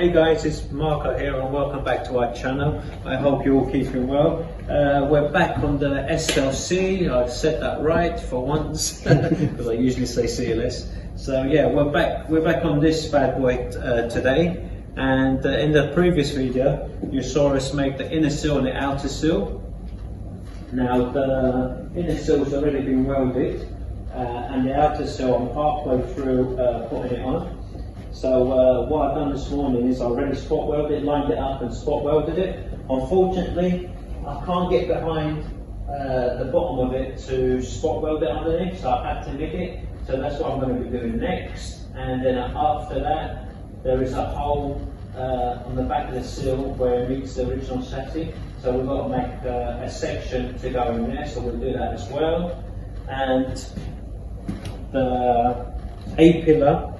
Hey guys, it's Marco here and welcome back to our channel. I hope you're all keeping well. We're back on the SLC. I've said that right for once because I usually say CLS. So yeah, we're back on this bad boy today. And in the previous video, you saw us make the inner sill and the outer sill. Now the inner sill's already been welded, and the outer sill I'm halfway through putting it on. So what I've done this morning is I already spot welded, lined it up and spot welded it. Unfortunately, I can't get behind the bottom of it to spot weld it underneath, so I have to MIG it. So that's what I'm going to be doing next. And then after that, there is a hole on the back of the sill where it meets the original chassis. So we've got to make a section to go in there, so we'll do that as well. And the A-pillar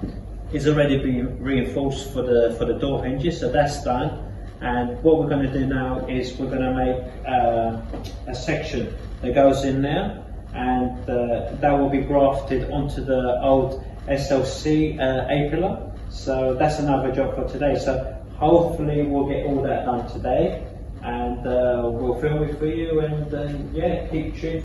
is already being reinforced for the door hinges, so that's done. And what we're going to do now is we're going to make a section that goes in there, and that will be grafted onto the old SLC A-pillar. So that's another job for today. So hopefully we'll get all that done today, and we'll film it for you, and yeah, keep tuned.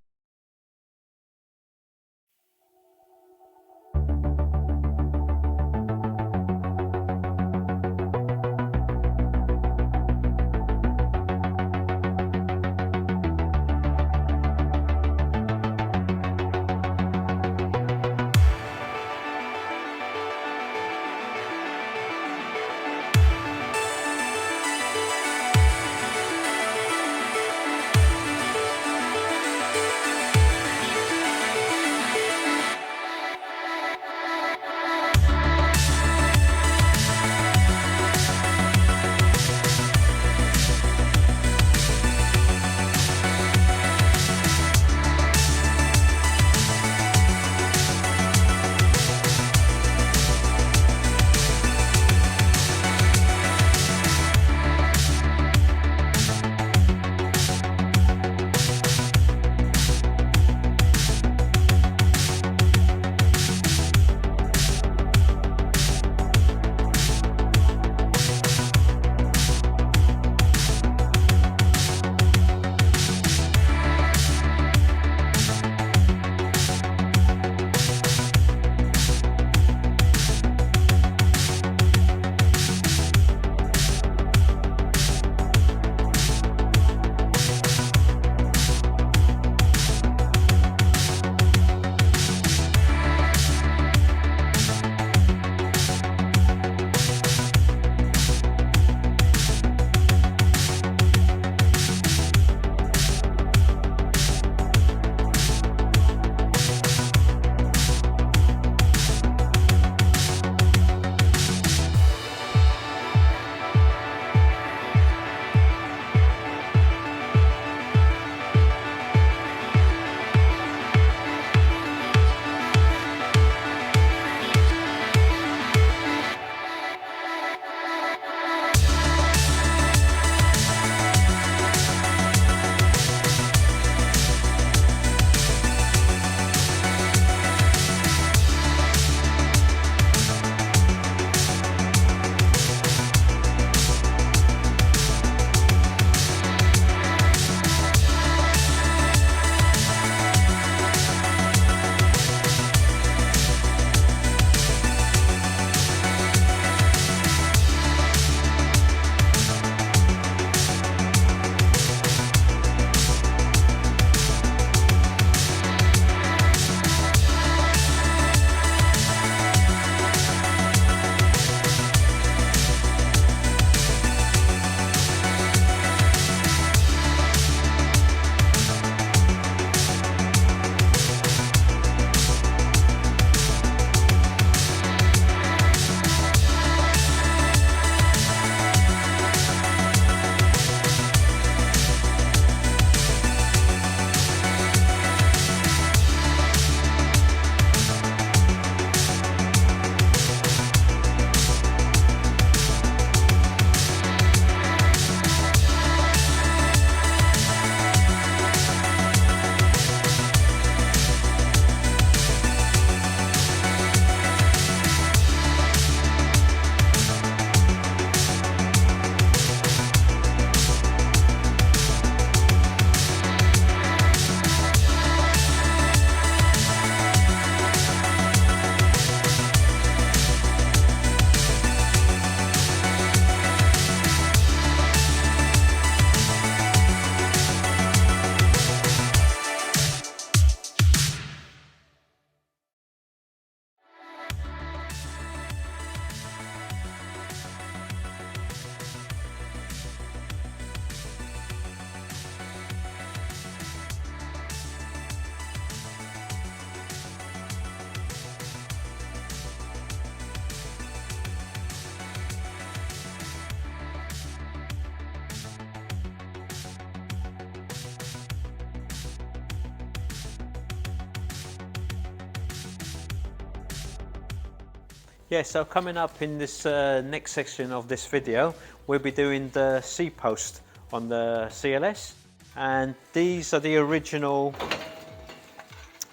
Yeah, so coming up in this next section of this video, we'll be doing the C-post on the CLS, and these are the original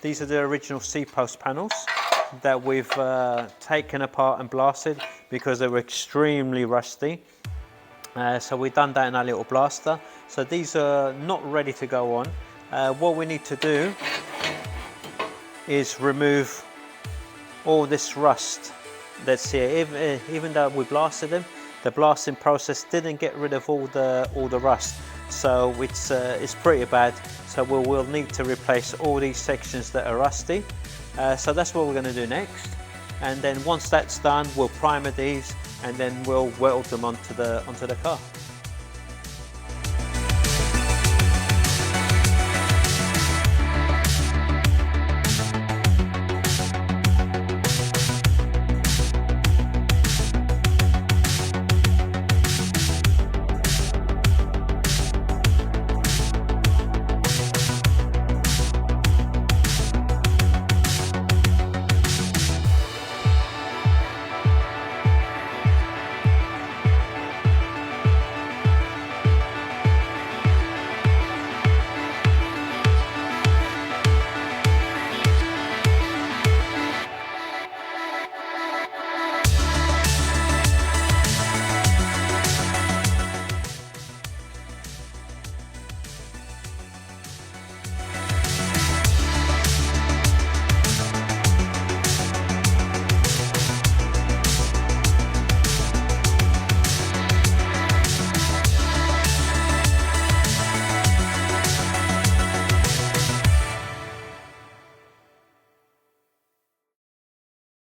C-post panels that we've taken apart and blasted because they were extremely rusty. So we've done that in our little blaster. So these are not ready to go on. What we need to do is remove all this rust that's here. Even though we blasted them, the blasting process didn't get rid of all the rust. So it's pretty bad. So we'll need to replace all these sections that are rusty. So that's what we're going to do next. And then once that's done, we'll primer these and then we'll weld them onto the car.